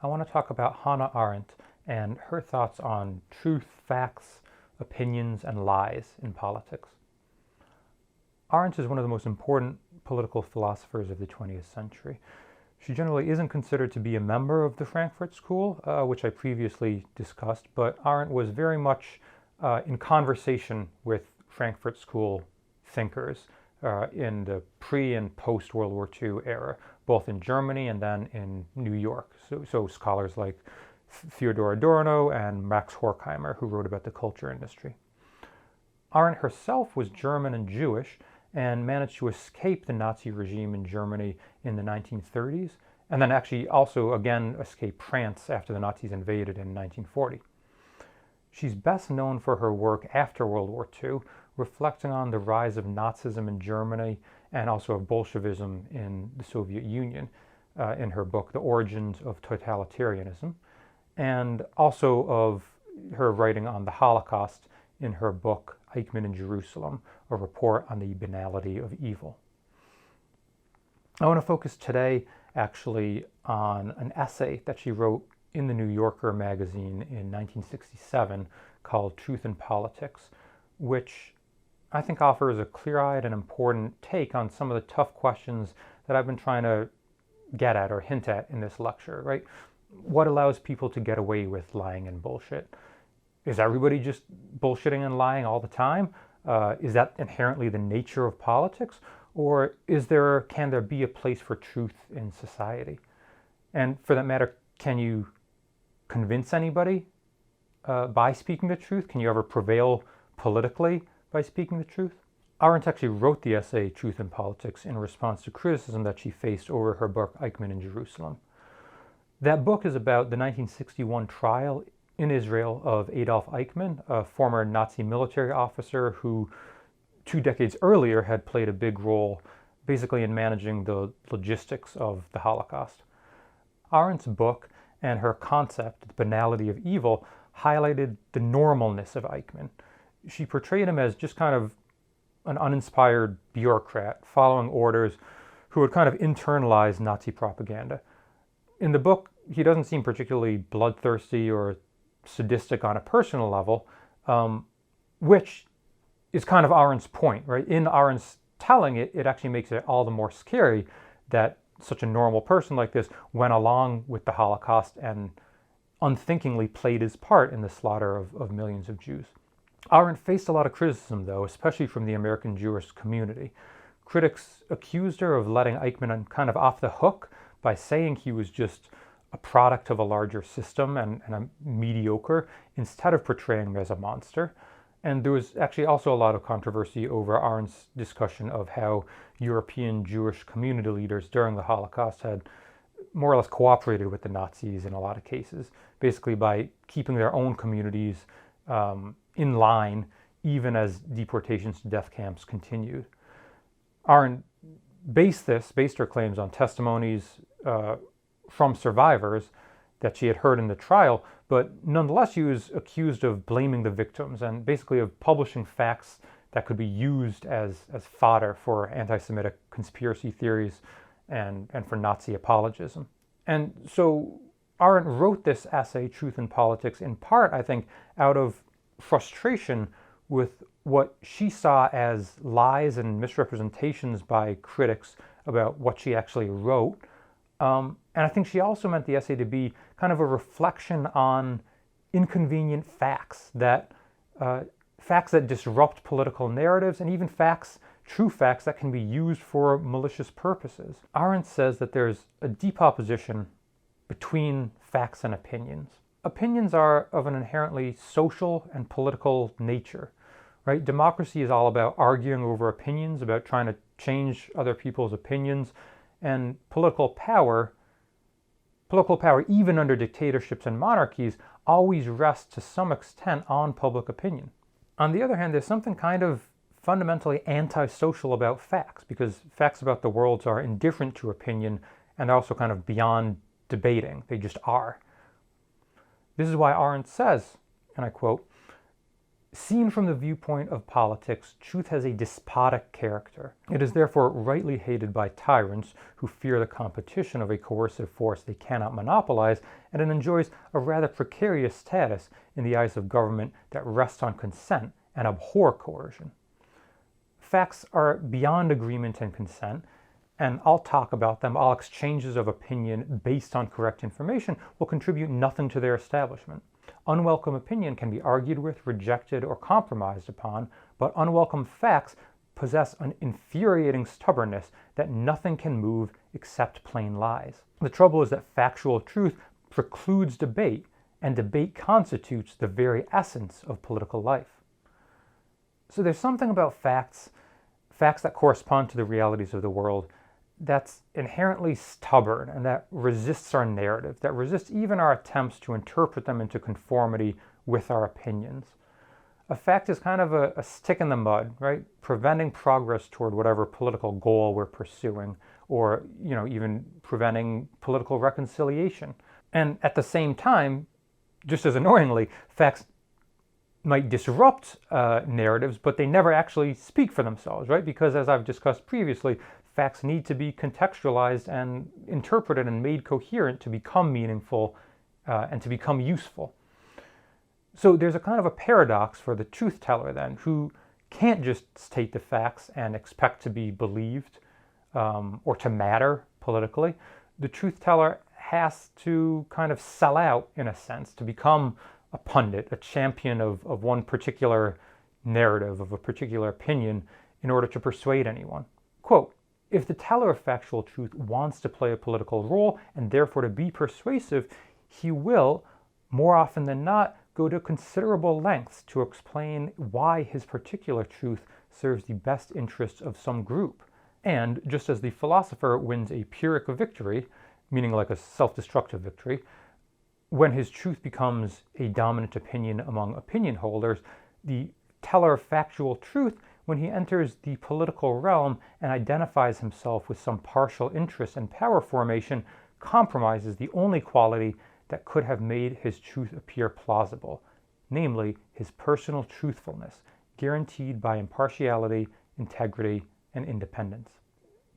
I want to talk about Hannah Arendt and her thoughts on truth, facts, opinions, and lies in politics. Arendt is one of the most important political philosophers of the 20th century. She generally isn't considered to be a member of the Frankfurt School, which I previously discussed, but Arendt was very much in conversation with Frankfurt School thinkers in the pre- and post-World War II era, both in Germany and then in New York. So scholars like Theodor Adorno and Max Horkheimer, who wrote about the culture industry. Arendt herself was German and Jewish, and managed to escape the Nazi regime in Germany in the 1930s, and then actually also again escape France after the Nazis invaded in 1940. She's best known for her work after World War II, reflecting on the rise of Nazism in Germany and also of Bolshevism in the Soviet Union in her book, The Origins of Totalitarianism, and also of her writing on the Holocaust in her book, Eichmann in Jerusalem, a report on the banality of evil. I want to focus today actually on an essay that she wrote in the New Yorker magazine in 1967 called Truth in Politics, which I think offers a clear-eyed and important take on some of the tough questions that I've been trying to get at or hint at in this lecture, right? What allows people to get away with lying and bullshit? Is everybody just bullshitting and lying all the time? Is that inherently the nature of politics? Or can there be a place for truth in society? And for that matter, can you convince anybody by speaking the truth? Can you ever prevail politically by speaking the truth? Arendt actually wrote the essay Truth in Politics in response to criticism that she faced over her book Eichmann in Jerusalem. That book is about the 1961 trial in Israel of Adolf Eichmann, a former Nazi military officer who 2 decades earlier had played a big role basically in managing the logistics of the Holocaust. Arendt's book and her concept, the banality of evil, highlighted the normalness of Eichmann. She portrayed him as just kind of an uninspired bureaucrat following orders who had kind of internalized Nazi propaganda. In the book, he doesn't seem particularly bloodthirsty or sadistic on a personal level, which is kind of Arendt's point, right? In Arendt's telling it, it actually makes it all the more scary that such a normal person like this went along with the Holocaust and unthinkingly played his part in the slaughter of millions of Jews. Arendt faced a lot of criticism, though, especially from the American Jewish community. Critics accused her of letting Eichmann kind of off the hook by saying he was just a product of a larger system and a mediocre, instead of portraying him as a monster. And there was actually also a lot of controversy over Arendt's discussion of how European Jewish community leaders during the Holocaust had more or less cooperated with the Nazis in a lot of cases, basically by keeping their own communities in line, even as deportations to death camps continued. Arendt based her claims on testimonies from survivors that she had heard in the trial, but nonetheless she was accused of blaming the victims and basically of publishing facts that could be used as fodder for anti-Semitic conspiracy theories and for Nazi apologism. And so Arendt wrote this essay, Truth in Politics, in part, I think, out of frustration with what she saw as lies and misrepresentations by critics about what she actually wrote. And I think she also meant the essay to be kind of a reflection on inconvenient facts that disrupt political narratives, and even true facts that can be used for malicious purposes. Arendt says that there's a deep opposition between facts and opinions. Opinions are of an inherently social and political nature, right? Democracy is all about arguing over opinions, about trying to change other people's opinions, and political power, even under dictatorships and monarchies, always rests to some extent on public opinion. On the other hand, there's something kind of fundamentally antisocial about facts, because facts about the world are indifferent to opinion, and they're also kind of beyond debating. They just are. This is why Arendt says, and I quote, Seen from the viewpoint of politics, truth has a despotic character. It is therefore rightly hated by tyrants who fear the competition of a coercive force they cannot monopolize, and it enjoys a rather precarious status in the eyes of government that rests on consent and abhor coercion. Facts are beyond agreement and consent, and I'll talk about them. All exchanges of opinion based on correct information will contribute nothing to their establishment. Unwelcome opinion can be argued with, rejected, or compromised upon, but unwelcome facts possess an infuriating stubbornness that nothing can move except plain lies. The trouble is that factual truth precludes debate, and debate constitutes the very essence of political life. So there's something about facts that correspond to the realities of the world, that's inherently stubborn and that resists our narrative, that resists even our attempts to interpret them into conformity with our opinions. A fact is kind of a stick in the mud, right? Preventing progress toward whatever political goal we're pursuing, or even preventing political reconciliation. And at the same time, just as annoyingly, facts might disrupt narratives, but they never actually speak for themselves, right? Because as I've discussed previously, facts need to be contextualized and interpreted and made coherent to become meaningful and to become useful. So there's a kind of a paradox for the truth teller then, who can't just state the facts and expect to be believed or to matter politically. The truth teller has to kind of sell out, in a sense, to become a pundit, a champion of one particular narrative, of a particular opinion, in order to persuade anyone. Quote, "If the teller of factual truth wants to play a political role and therefore to be persuasive, he will, more often than not, go to considerable lengths to explain why his particular truth serves the best interests of some group. And just as the philosopher wins a Pyrrhic victory, meaning like a self-destructive victory, when his truth becomes a dominant opinion among opinion holders, the teller of factual truth, when he enters the political realm and identifies himself with some partial interest and power formation, compromises the only quality that could have made his truth appear plausible, namely his personal truthfulness, guaranteed by impartiality, integrity, and independence."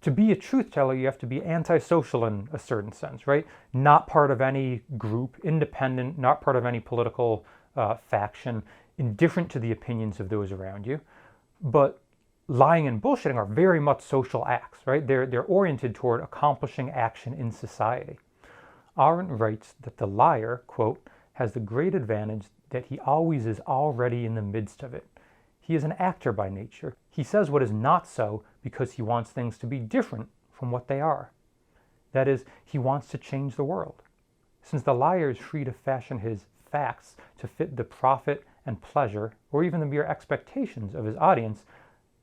To be a truth teller, you have to be antisocial in a certain sense, right? Not part of any group, independent, not part of any political faction, indifferent to the opinions of those around you. But lying and bullshitting are very much social acts, right? They're oriented toward accomplishing action in society. Arendt writes that the liar, quote, "has the great advantage that he always is already in the midst of it. He is an actor by nature. He says what is not so because he wants things to be different from what they are. That is, he wants to change the world. Since the liar is free to fashion his facts to fit the profit and pleasure, or even the mere expectations of his audience,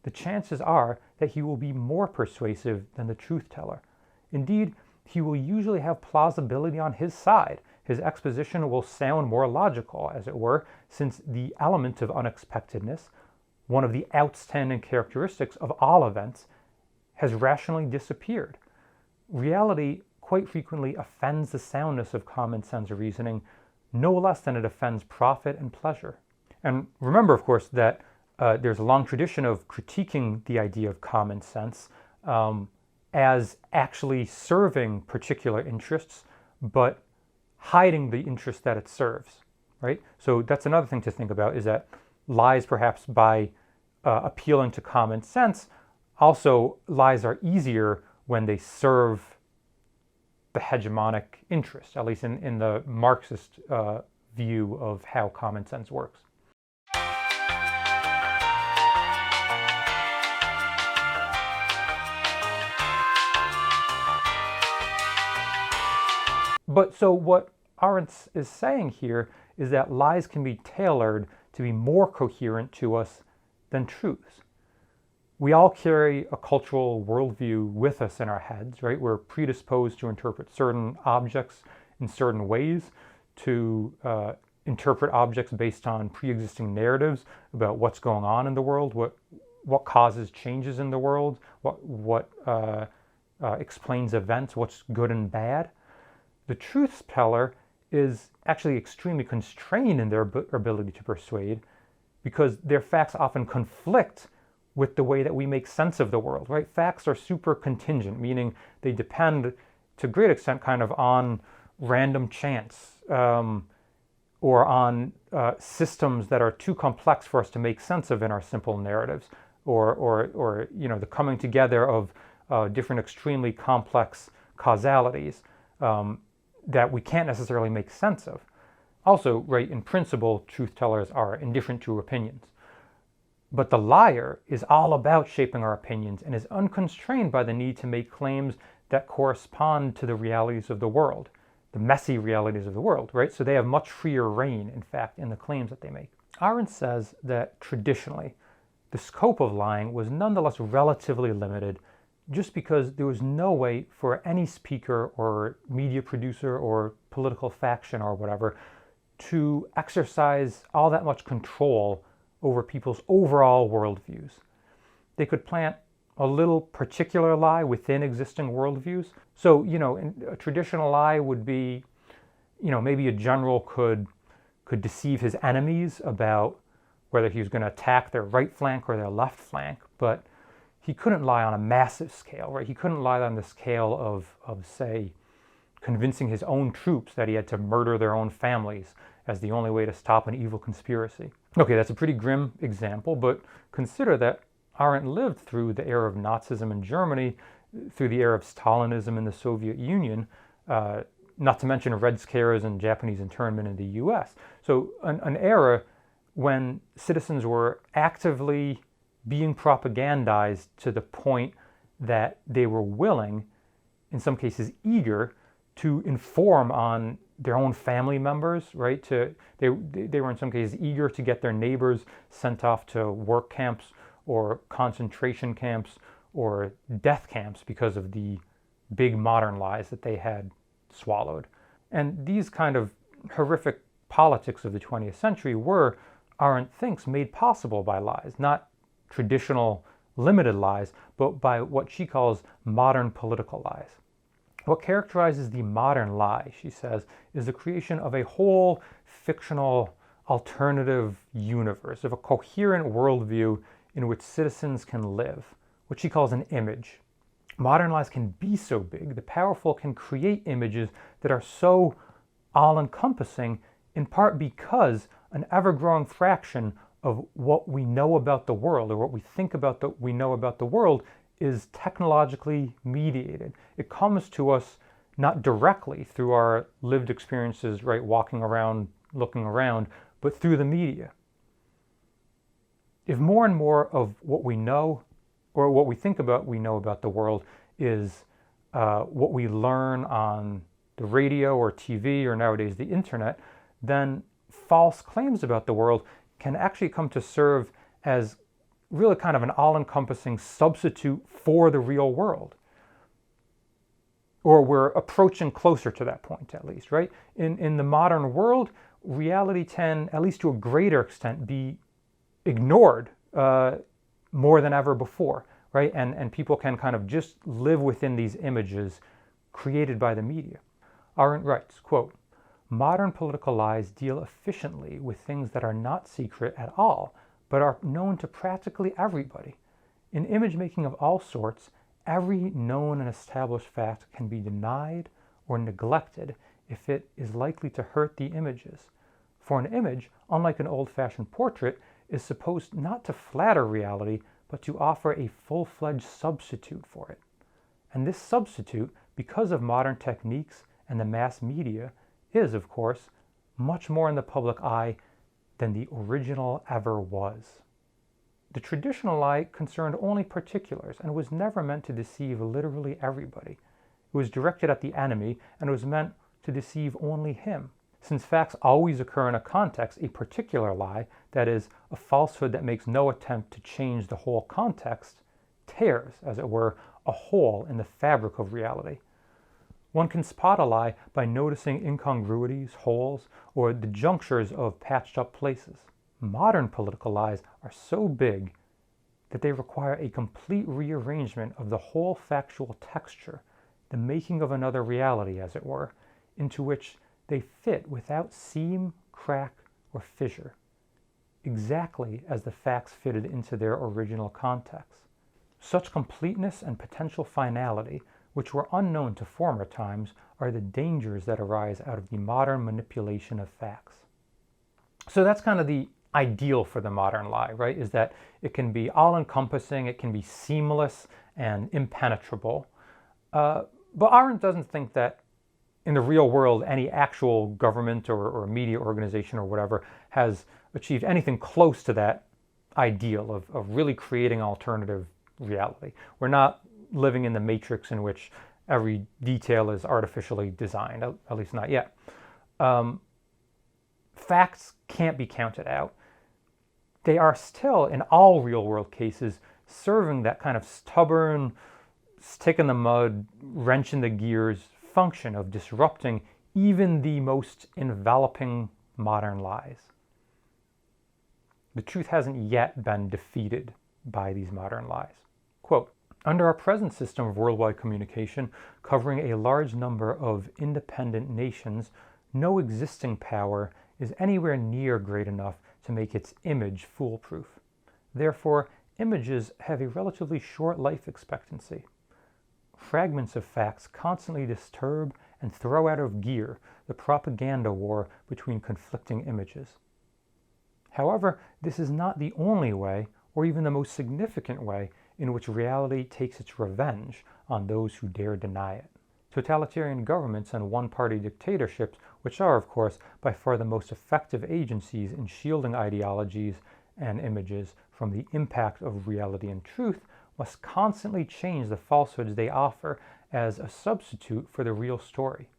the chances are that he will be more persuasive than the truth teller. Indeed, he will usually have plausibility on his side. His exposition will sound more logical, as it were, since the element of unexpectedness, one of the outstanding characteristics of all events, has rationally disappeared. Reality quite frequently offends the soundness of common sense reasoning, no less than it offends profit and pleasure. And remember, of course, that there's a long tradition of critiquing the idea of common sense as actually serving particular interests, but hiding the interest that it serves, right? So that's another thing to think about, is that lies, perhaps by appealing to common sense, also lies are easier when they serve the hegemonic interest, at least in the Marxist view of how common sense works. But so what Arendt is saying here is that lies can be tailored to be more coherent to us than truths. We all carry a cultural worldview with us in our heads, right? We're predisposed to interpret certain objects in certain ways, to interpret objects based on pre-existing narratives about what's going on in the world, what causes changes in the world, what explains events, what's good and bad. The truth teller is actually extremely constrained in their ability to persuade because their facts often conflict with the way that we make sense of the world, right? Facts are super contingent, meaning they depend to a great extent kind of on random chance, or on systems that are too complex for us to make sense of in our simple narratives, or the coming together of different extremely complex causalities that we can't necessarily make sense of. Also, right, in principle, truth tellers are indifferent to opinions. But the liar is all about shaping our opinions and is unconstrained by the need to make claims that correspond to the realities of the world, the messy realities of the world, right? So they have much freer reign, in fact, in the claims that they make. Arendt says that traditionally, the scope of lying was nonetheless relatively limited, just because there was no way for any speaker or media producer or political faction or whatever to exercise all that much control over people's overall worldviews. They could plant a little particular lie within existing worldviews. So, a traditional lie would be, maybe a general could deceive his enemies about whether he was going to attack their right flank or their left flank, but he couldn't lie on a massive scale, right? He couldn't lie on the scale of say, convincing his own troops that he had to murder their own families as the only way to stop an evil conspiracy. Okay, that's a pretty grim example, but consider that Arendt lived through the era of Nazism in Germany, through the era of Stalinism in the Soviet Union, not to mention Red Scares and Japanese internment in the US. So an era when citizens were actively being propagandized to the point that they were willing, in some cases eager, to inform on their own family members, right? They were in some cases eager to get their neighbors sent off to work camps or concentration camps or death camps because of the big modern lies that they had swallowed. And these kind of horrific politics of the 20th century were, Arendt thinks, made possible by lies, not traditional limited lies, but by what she calls modern political lies. What characterizes the modern lie, she says, is the creation of a whole fictional alternative universe, of a coherent worldview in which citizens can live, what she calls an image. Modern lies can be so big, the powerful can create images that are so all-encompassing, in part because an ever-growing fraction of what we know about the world, or what we think about that we know about the world, is technologically mediated. It comes to us not directly through our lived experiences, right, walking around, looking around, but through the media. If more and more of what we know, or what we think about we know about the world, is what we learn on the radio or TV or nowadays the internet, then false claims about the world can actually come to serve as really kind of an all-encompassing substitute for the real world. Or we're approaching closer to that point, at least, right? In the modern world, reality can, at least to a greater extent, be ignored more than ever before, right? And people can kind of just live within these images created by the media. Arendt writes, quote, "Modern political lies deal efficiently with things that are not secret at all, but are known to practically everybody. In image making of all sorts, every known and established fact can be denied or neglected if it is likely to hurt the images. For an image, unlike an old-fashioned portrait, is supposed not to flatter reality, but to offer a full-fledged substitute for it. And this substitute, because of modern techniques and the mass media, is, of course, much more in the public eye than the original ever was. The traditional lie concerned only particulars and was never meant to deceive literally everybody. It was directed at the enemy and was meant to deceive only him. Since facts always occur in a context, a particular lie, that is, a falsehood that makes no attempt to change the whole context, tears, as it were, a hole in the fabric of reality. One can spot a lie by noticing incongruities, holes, or the junctures of patched-up places. Modern political lies are so big that they require a complete rearrangement of the whole factual texture, the making of another reality, as it were, into which they fit without seam, crack, or fissure. exactly as the facts fitted into their original context. Such completeness and potential finality, which were unknown to former times, are the dangers that arise out of the modern manipulation of facts. So that's kind of the ideal for the modern lie, right? Is that it can be all-encompassing, it can be seamless and impenetrable. But Arendt doesn't think that in the real world any actual government or media organization or whatever has achieved anything close to that ideal of really creating alternative reality. We're not living in the matrix in which every detail is artificially designed, at least not yet. Facts can't be counted out. They are still, in all real-world cases, serving that kind of stubborn, stick in the mud, wrench in the gears function of disrupting even the most enveloping modern lies. The truth hasn't yet been defeated by these modern lies. Quote, "Under our present system of worldwide communication, covering a large number of independent nations, no existing power is anywhere near great enough to make its image foolproof. Therefore, images have a relatively short life expectancy. Fragments of facts constantly disturb and throw out of gear the propaganda war between conflicting images. However, this is not the only way, or even the most significant way, in which reality takes its revenge on those who dare deny it. Totalitarian governments and one-party dictatorships, which are, of course, by far the most effective agencies in shielding ideologies and images from the impact of reality and truth, must constantly change the falsehoods they offer as a substitute for the real story.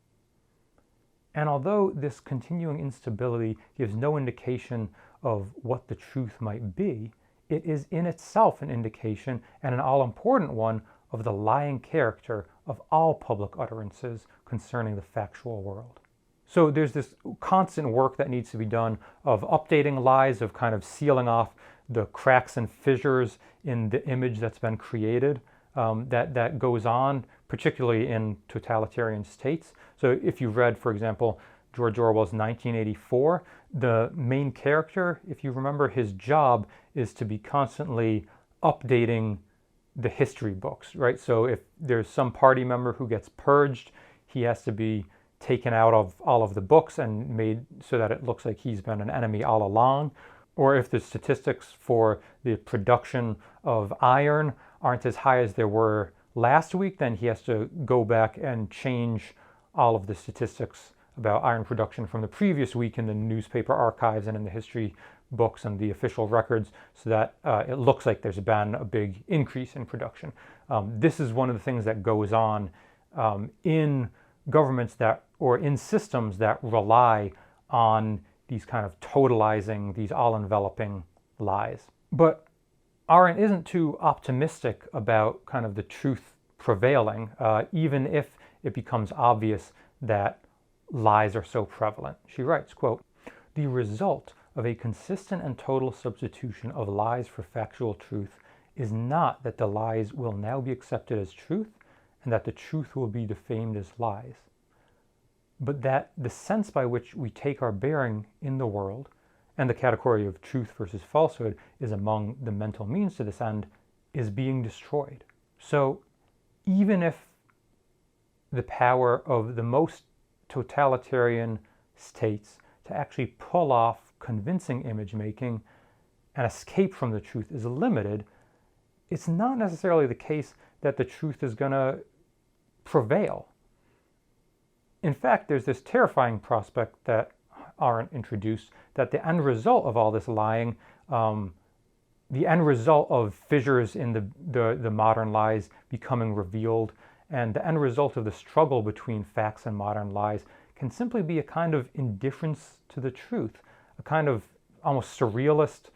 And although this continuing instability gives no indication of what the truth might be, it is in itself an indication, and an all-important one, of the lying character of all public utterances concerning the factual world." So there's this constant work that needs to be done of updating lies, of kind of sealing off the cracks and fissures in the image that's been created, that goes on, particularly in totalitarian states. So if you read, for example, George Orwell's 1984, the main character, if you remember, his job is to be constantly updating the history books, right? So if there's some party member who gets purged, he has to be taken out of all of the books and made so that it looks like he's been an enemy all along. Or if the statistics for the production of iron aren't as high as there were last week, then he has to go back and change all of the statistics about iron production from the previous week in the newspaper archives and in the history books and the official records, so that it looks like there's been a big increase in production. This is one of the things that goes on in governments that, or in systems that rely on these kind of totalizing, these all-enveloping lies. But Arendt isn't too optimistic about kind of the truth prevailing, even if it becomes obvious that lies are so prevalent. She writes, quote, "The result of a consistent and total substitution of lies for factual truth is not that the lies will now be accepted as truth and that the truth will be defamed as lies, but that the sense by which we take our bearing in the world, and the category of truth versus falsehood is among the mental means to this end, is being destroyed." So even if the power of the most totalitarian states to actually pull off convincing image making and escape from the truth is limited, it's not necessarily the case that the truth is going to prevail. In fact, there's this terrifying prospect that Arendt introduced, that the end result of all this lying, the end result of fissures in the modern lies becoming revealed, and the end result of the struggle between facts and modern lies can simply be a kind of indifference to the truth, a kind of almost surrealist,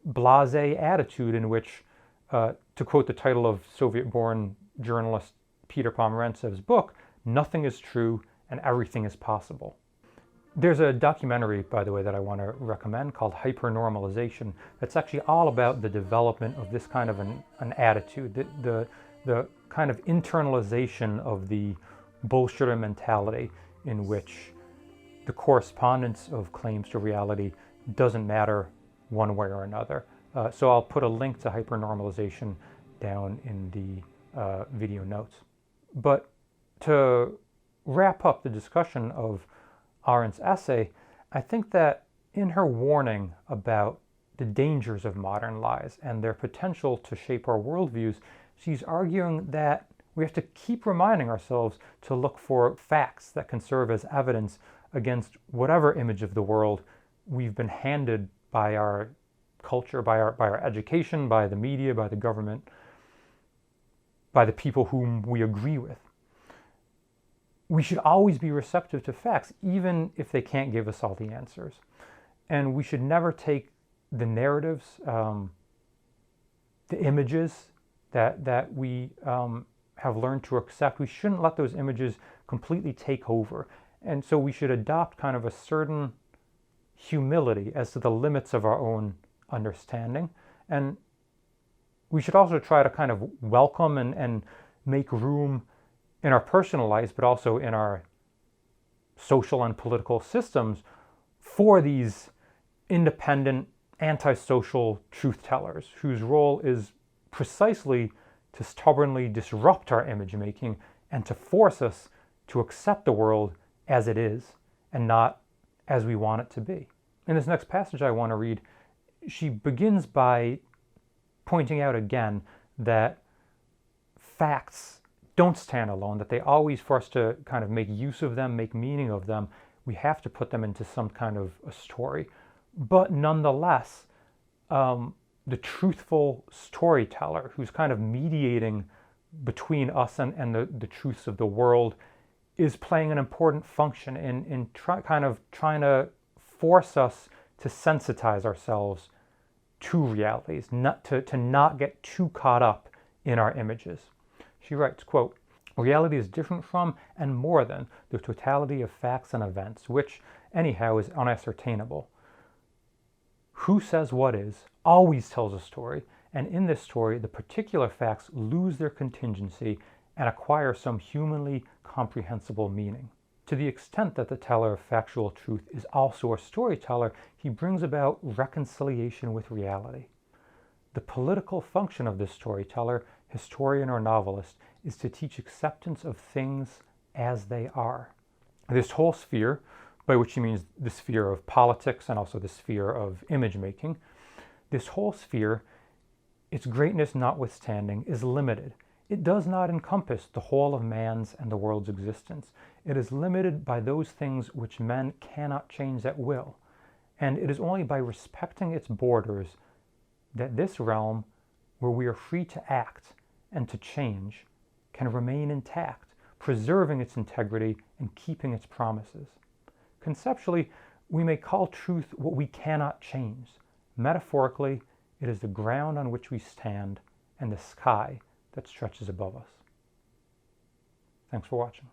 blasé attitude in which, to quote the title of Soviet-born journalist Peter Pomerantsev's book, "Nothing is true and everything is possible." There's a documentary, by the way, that I want to recommend called Hypernormalization that's actually all about the development of this kind of an attitude, the kind of internalization of the bullshitter mentality in which the correspondence of claims to reality doesn't matter one way or another. So I'll put a link to hypernormalization down in the video notes. But to wrap up the discussion of Arendt's essay, I think that in her warning about the dangers of modern lies and their potential to shape our worldviews, she's arguing that we have to keep reminding ourselves to look for facts that can serve as evidence against whatever image of the world we've been handed by our culture, by our education, by the media, by the government, by the people whom we agree with. We should always be receptive to facts, even if they can't give us all the answers. And we should never take the narratives, the images that we have learned to accept. We shouldn't let those images completely take over. And so we should adopt kind of a certain humility as to the limits of our own understanding. And we should also try to kind of welcome and make room in our personal lives, but also in our social and political systems for these independent, antisocial truth tellers whose role is precisely to stubbornly disrupt our image making and to force us to accept the world as it is and not as we want it to be. In this next passage I want to read, she begins by pointing out again that facts don't stand alone, that they always, for us to kind of make use of them, make meaning of them, we have to put them into some kind of a story. But nonetheless, the truthful storyteller who's kind of mediating between us and the truths of the world is playing an important function in trying to force us to sensitize ourselves to realities, to not get too caught up in our images. She writes, quote, "Reality is different from and more than the totality of facts and events, which, anyhow, is unascertainable. Who says what is always tells a story, and in this story the particular facts lose their contingency and acquire some humanly comprehensible meaning. To the extent that the teller of factual truth is also a storyteller, he brings about reconciliation with reality. The political function of this storyteller, historian or novelist, is to teach acceptance of things as they are." This whole sphere, by which she means the sphere of politics and also the sphere of image making, this whole sphere, its greatness notwithstanding, is limited. It does not encompass the whole of man's and the world's existence. It is limited by those things which men cannot change at will, and it is only by respecting its borders that this realm, where we are free to act and to change, can remain intact, preserving its integrity and keeping its promises. Conceptually, we may call truth what we cannot change. Metaphorically, it is the ground on which we stand and the sky that stretches above us. Thanks for watching.